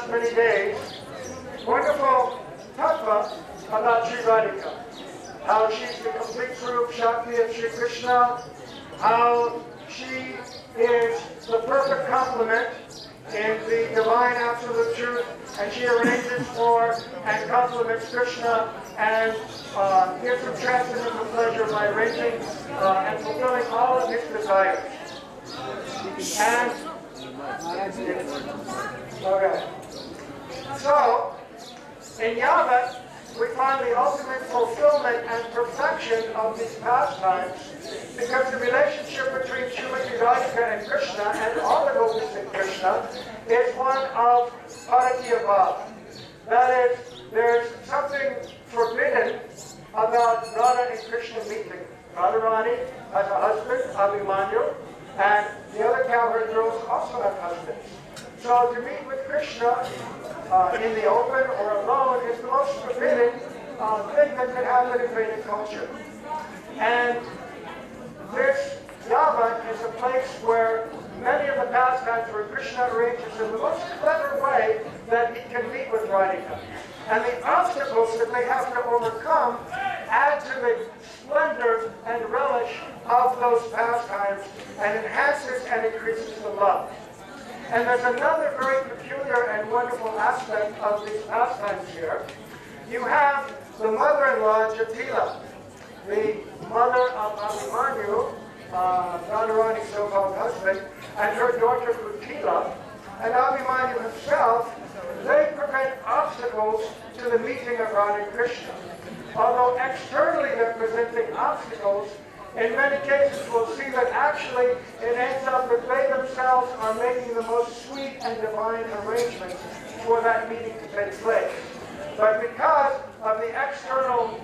last many days, wonderful tattva about Shri Radhika. How she's the complete Swarup Shakti of Shri Krishna, how she is the perfect complement in the divine absolute truth, and she arranges for and complements Krishna and gives him transcendental pleasure by arranging and fulfilling all of his desires. And okay, so in Yavat, we find the ultimate fulfillment and perfection of these pastimes, because the relationship between Srimati Radharani and Krishna and all the devotees in Krishna is one of parikrama. That is, there's something forbidden about Radha and Krishna meeting. Radharani has a husband, Abhimanyu, and the other cowherd girls also have husbands. So to meet with Krishna in the open or alone is the most forbidden thing that could happen in Vedic culture. And this Yavat is a place where many of the pastimes where Krishna arranges in the most clever way that he can meet with Radhika. And the obstacles that they have to overcome add to the splendor and relish of those pastimes and enhances and increases the love. And there's another very peculiar and wonderful aspect of these pastimes here. You have the mother-in-law, Jatila, the mother of Abhimanyu, Radharani's so-called husband, and her daughter Kutila, and Abhimanyu himself. They prevent obstacles to the meeting of Radha and Krishna. Although externally they're presenting obstacles, in many cases we'll see that actually it ends up that they themselves are making the most sweet and divine arrangements for that meeting to take place. But because of the external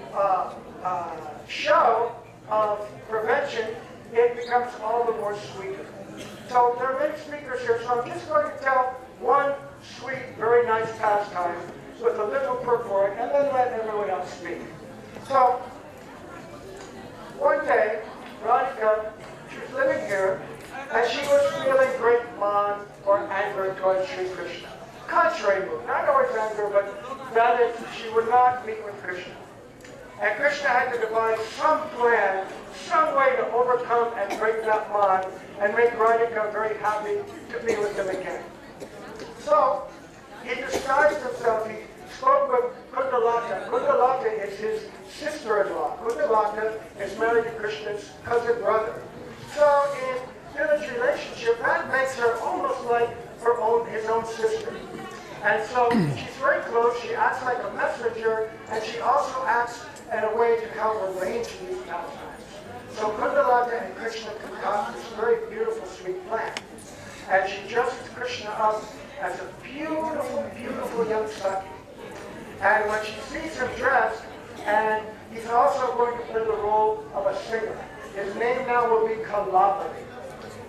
show of prevention, it becomes all the more sweeter. So there are many speakers here, so I'm just going to tell one sweet, very nice pastime with a little purport, and then let everyone else speak. So, one day, Radhika, she was living here, and she was feeling great man or anger towards Shri Krishna. Contrary mood, not always anger, but rather she would not meet with Krishna. And Krishna had to devise some plan, some way to overcome and break that man and make Radhika very happy to be with him again. So, he disguised himself. He spoke with Kundalata. Kundalata is his sister-in-law. Kundalata is married to Krishna's cousin brother. So, in village relationship, that makes her almost like his own sister. And so, she's very close. She acts like a messenger, and she also acts in a way to help arrange these pastimes. So, Kundalata and Krishna concoct this very beautiful, sweet plan. And she dresses Krishna up as a beautiful, beautiful young saki. And when she sees him dressed, and he's also going to play the role of a singer. His name now will be Kalabari.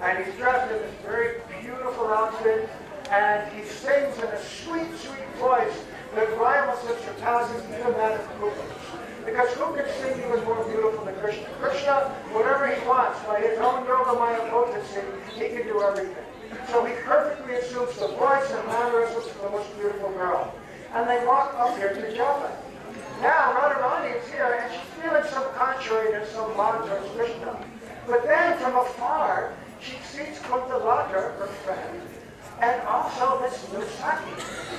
And he's dressed in this very beautiful outfit, and he sings in a sweet, sweet voice that rivals and surpasses even that of Kupas. Because who can sing even more beautiful than Krishna? Krishna, whatever he wants, by his own yoga maya potency, he can do everything. So he perfectly assumes the voice and mannerisms of the most beautiful girl. And they walk up here to Java. Now Radharani is here, and she's feeling some contrariness, some love towards Krishna. But then from afar, she sees Kundalata, her friend, and also this new saki.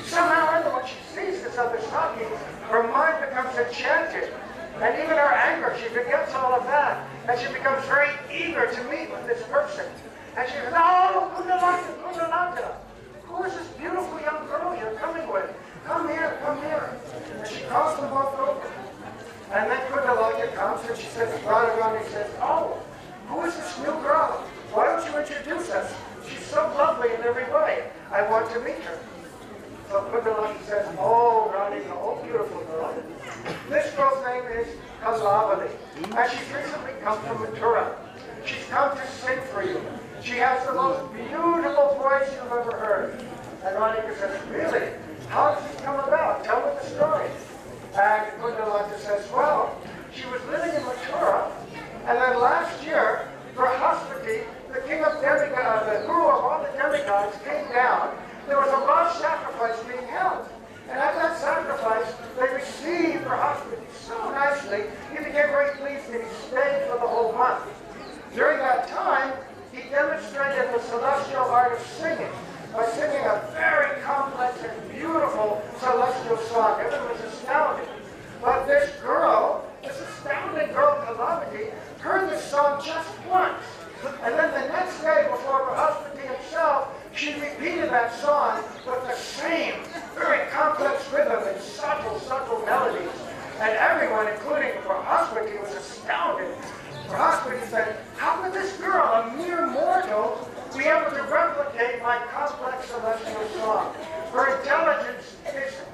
Somehow or other, when she sees this other saki, her mind becomes enchanted. And even her anger, she forgets all of that. And she becomes very eager to meet with this person. And she says, "Oh, Kundalata, Kundalata, who is this beautiful young girl you're coming with? Come here, come here." And she calls them both over. And then Kundalata comes and she says, Radharani says, "Oh, who is this new girl? Why don't you introduce us? She's so lovely in every way. I want to meet her." So Kundalata says, "Oh, Radhika, oh beautiful girl. This girl's name is Kalavali. And she's recently come from Mathura. She's come to sing for you. She has the most beautiful voice you've ever heard." And Radhika says, "Really? How does this come about? Tell me the story." And Kundalata says, "Well, she was living in Mathura, and then last year, for Haspati, the king of demigods, the guru of all the demigods, came down. There was a large sacrifice being subtle melodies. And everyone, including Vrahaswati, was astounded. Vrahaswati said, how could this girl, a mere mortal, be able to replicate my complex celestial song? Her intelligence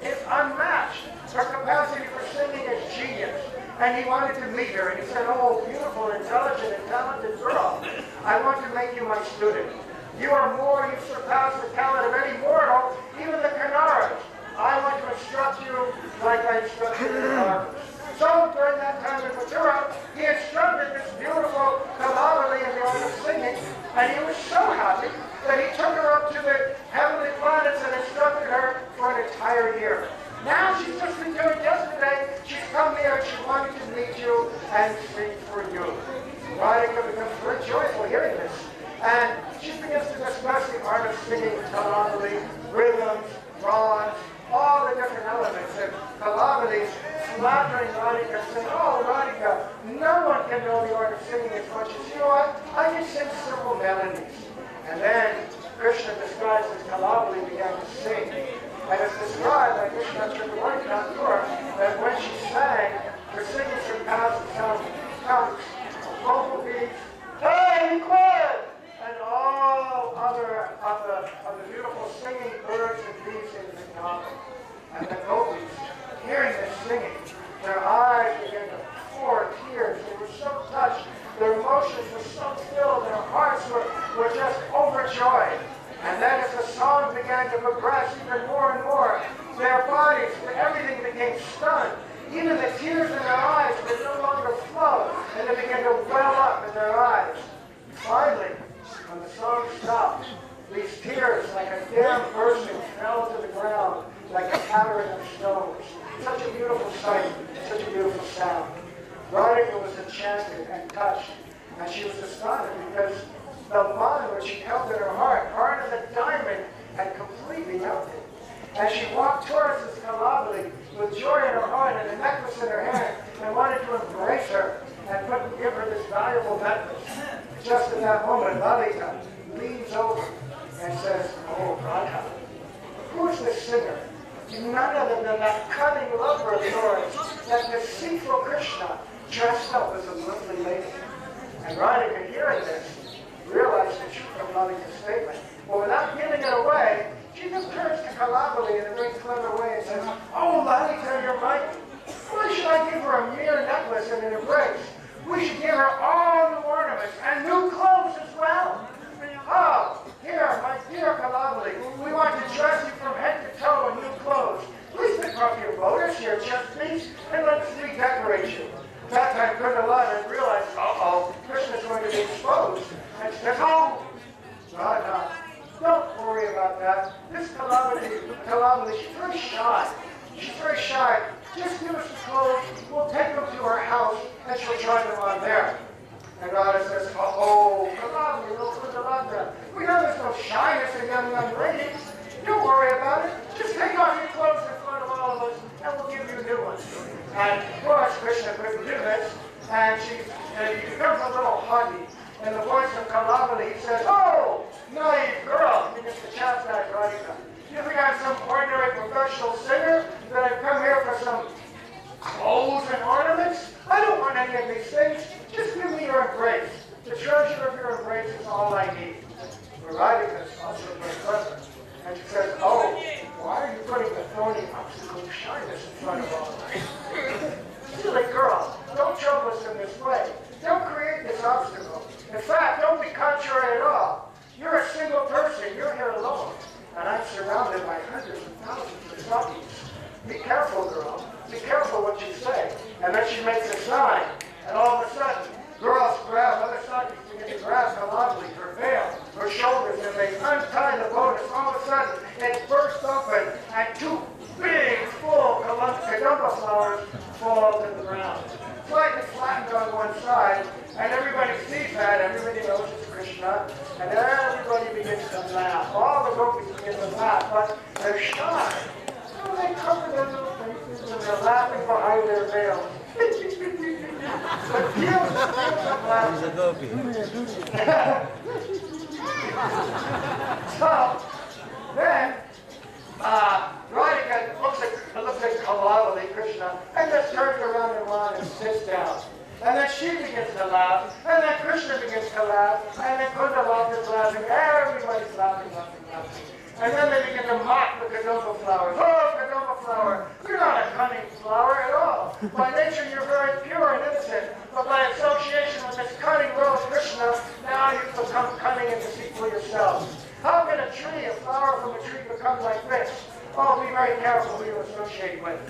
is unmatched. Her capacity for singing is genius. And he wanted to meet her, and he said, oh, beautiful, intelligent, and talented girl, I want to make you my student. You are more, you surpass the talent of any mortal, even the Kannaras. I want to instruct you like I instructed the Karnas. So during that time in Mathura, he instructed this beautiful Kalavali in the art of singing, and he was so happy that he took her up to the heavenly planets and instructed her for an entire year. Now she's just returned yesterday. She's come here and she wanted to meet you and sing for you. Radhika becomes very joyful hearing this. And she begins to discuss the art of singing Kalavali, rhythms, ragas, all the different elements. And Kalavali is flattering Radhika, saying, oh, Radhika, no one can know the art of singing as much as you. I can sing simple melodies. And then Krishna, disguised as Kalavali, began to sing. And it's described by Krishna that when she sang, her singing surpassed the sound of vocal beats, hey, quiet! And all other of the beautiful singing birds and beasts in the garden. And the gopis, hearing this singing, their eyes began to pour tears. They were so touched. Their emotions were so filled. Their hearts were just overjoyed. And then as the song began to progress even more and more, their bodies, everything became stunned. Even the tears in their eyes could no longer flow, and they began to well up in their eyes. Finally, when the song stopped, these tears, like a dam bursting, fell to the ground like a pattering of stones. Such a beautiful sight, such a beautiful sound. Radhika was enchanted and touched, and she was astonished because the bond which she held in her heart, hard as a diamond, had completely melted. As she walked towards this Kalavali with joy in her heart and a necklace in her hand, and wanted to embrace her and give her this valuable necklace. Just at that moment, Lalita leans over and says, oh, Radha, who's this singer? None other than that cunning lover of yours, that deceitful Krishna, dressed up as a lovely lady. And Radhika, hearing this, realized the truth of Lalita's statement. But without giving it away, she just turns to Kalavali in a very clever way and says, oh, Lalita, you're right. Why should I give her a mere necklace and an embrace? We should give her all new ornaments and new clothes as well. Oh, here, my dear Kalavali, we want to dress you from head to toe in new clothes. Please pick off your lotus, your chest piece, and let's redecorate you. That time, Vrndavana realized, uh-oh, Krishna's going to be exposed. And she says, oh, Radha, don't worry about that. This Kalavali, she's very shy. She's very shy. Just give us the clothes, we'll take them to her house, and she'll try them on there. And Radha says, oh, Kalavali, little Vrndavana, we know there's no shyness in young ladies. Don't worry about it. Just take off your clothes in front of all of us, and we'll give you new ones. And of course, Krishna couldn't do this, and he becomes a little haughty. In the voice of Kalavali, he says, oh, naive girl, he begins to chastise Radhika. You think I'm some ordinary professional singer, that I've come here for some clothes and ornaments? I don't want any of these things. Just give me your embrace. The treasure of your embrace is all I need. But Radhika is also very clever. And she says, oh, why are you putting the thorny obstacle of shyness in front of all of us? Silly girl, don't trouble us in this way. Don't create this obstacle. In fact, don't be contrary at all. You're a single person. You're here alone. And I'm surrounded by hundreds and thousands of sati. Be careful, girl. Be careful what you say. And then she makes a sign. And all of a sudden, girls grab other satis begin to grab Kalavali, her veil, her shoulders, and they untie the lotus. All of a sudden, it bursts open, and two big, full Kadamba flowers fall to the ground. Slightly flattened on one side, and everybody sees that. Everybody knows it's Krishna, and everybody begins to laugh. All the gopis begin to laugh, but they're shy. So they cover their little faces, and they're laughing behind their veils. But tears of laughter. So then, Radhika looks at Kalavali. And then she begins to laugh, and then Krishna begins to laugh, and then Kundalata is laughing, everybody's laughing, laughing, laughing. And then they begin to mock the kadamba flowers. Oh, kadamba flower, you're not a cunning flower at all. By nature, you're very pure and innocent. But by association with this cunning Lord Krishna, now you've become cunning and deceitful yourself. How can a tree, a flower from a tree, become like this? Oh, be very careful who you associate with.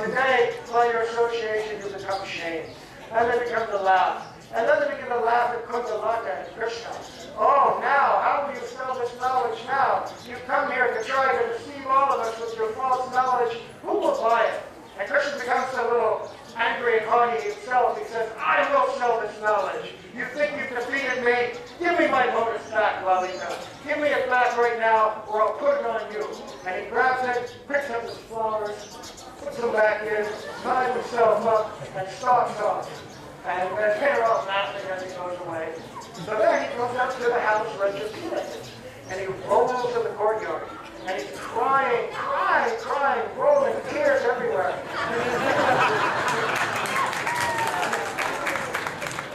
Today, by your association, you become shamed. And they begin to laugh. And then they begin to laugh at Kundalata and Krishna. Oh, now, how will you sell this knowledge now? You've come here to try to deceive all of us with your false knowledge. Who will buy it? And Krishna becomes a little angry and haughty himself. He says, I will sell this knowledge. You think you've defeated me? Give me my lotus back, Lalita. Give me it back right now, or I'll put it on you. And he grabs it, picks up his flowers, puts them back in, ties himself up, and stalks off. And they're all laughing as he goes away. So then he goes up to the house where Jatila is. And he rolls to the courtyard. And he's crying, crying, crying, rolling, tears everywhere.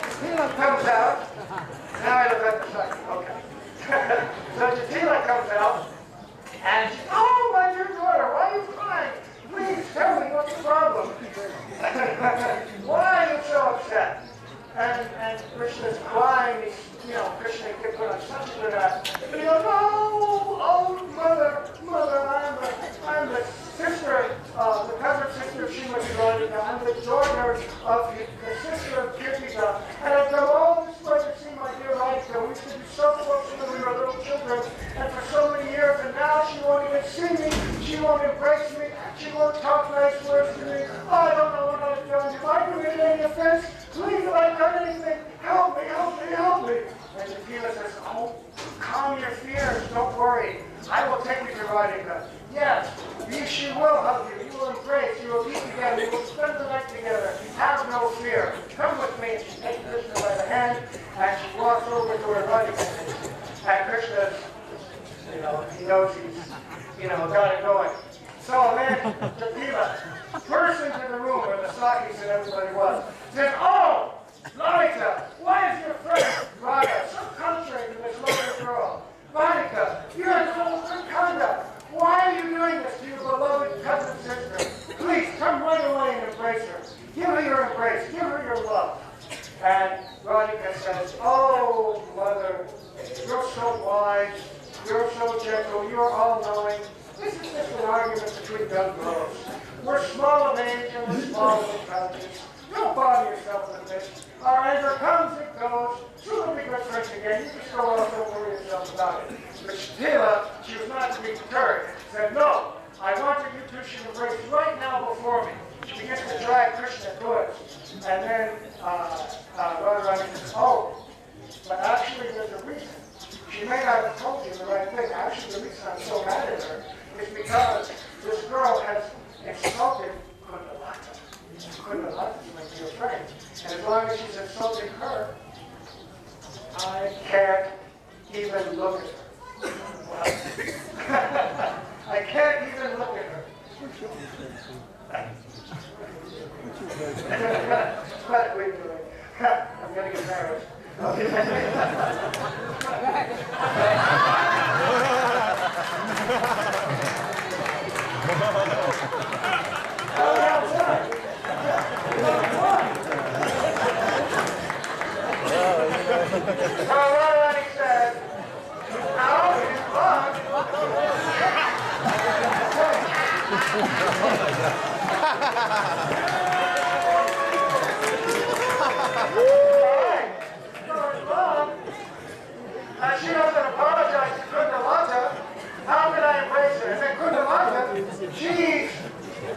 Jatila comes out. Now I look at the second. Okay. So Jatila comes out. And she, oh, my dear daughter, why are you crying? Please tell me what's the problem. Why are you so upset? And Krishna's crying. Krishna can put on such a good act. He goes, oh, mother, I'm the sister, the cousin sister of Srimati Radharani. I'm the daughter of the sister of Kirtika. And I've come all this way to see my dear Radha. We used to be so close when we were little children, and for so many years, and now she won't even see me, she won't embrace me, she won't talk nice words to me. Oh, I don't know what I've done. If I committed any offense, please, if I've done anything, help me, help me, help me. And Jatila says, oh, calm your fears, don't worry. I will take you to Radhika. Yes, she will hug you, you will embrace, you will eat together, you will spend the night together. Have no fear. Come with me. And she takes Krishna by the hand, and she walks over to where Radhika is. And Krishna, he knows he's, got it going. So then Jatila bursts into the room where the Sakis and everybody was. Says, oh, Lalita, why is your friend Radha so contrary to this lovely girl? Radhika, you're a little good conduct. Why are you doing this to your beloved cousin sister? Please come right away and embrace her. Give her your embrace. Give her your love. And Radhika says, oh, mother, you're so wise. You're so gentle. You're all-knowing. This is just an argument between young girls. We're small of age and we're small of intelligence. Don't bother yourself with this. Our anger comes and goes. Soon we'll be good friends again. You just go off, don't worry yourself about it. But Jatila, she was not to be deterred. Said, no, I want you two should embrace right now before me. She begins to drag Krishna towards. And then Radharani says, oh, but actually there's a reason. She may not have told you the right thing. Actually, the reason I'm so mad at her is because this girl has insulted Kundalata. Kundalata is my dear friend. And as long as she's insulting her, I can't even look at her. I can't even look at her. What are we doing? I'm going to get married. Okay. Radharani said, now it's fun. She doesn't apologize to Kundalata. How can I embrace her? And then Kundalata, she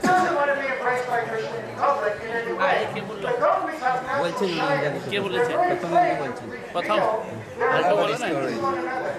doesn't want to be embraced by Krishna in public in any way. The gopis have natural shyness. They're very afraid to reveal their emotions to one another.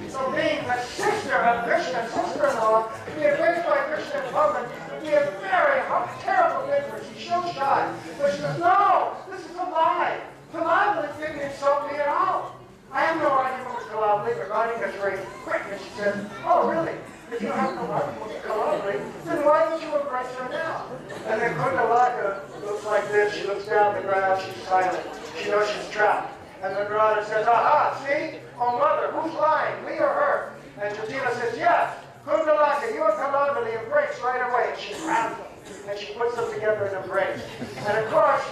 So being the sister of Krishna, sister-in-law, to be embraced by Krishna in public would be a very terrible thing for her. She's so shy. But she goes, no, this is a lie. Kalabali didn't insult me at all. I have no argument with Kalabali, but Radhika's very quick, and she says, oh, really? Did if you have no wife who's Kalavri, then why don't you embrace her now? And then Kundalaka looks like this. She looks down the ground. She's silent. She knows she's trapped. And then Radha says, aha, see? Oh, mother, who's lying, me or her? And Jatila says, yes, Kundalaka, you and Kalavri embrace right away. And she grabs them. And she puts them together in embrace. And of course,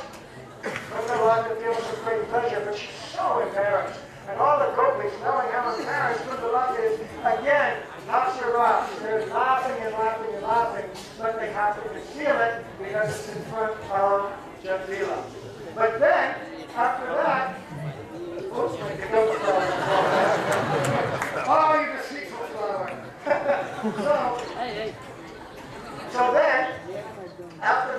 Kundalaka feels some great pleasure, but she's so embarrassed. And all the gopis, knowing how embarrassed Kundalaka is, again, Apsaras, they're laughing and laughing and laughing, but they have to conceal it because it's in front of Jatila. But then, after that, oops, I can go for oh, you deceitful flower. So then, after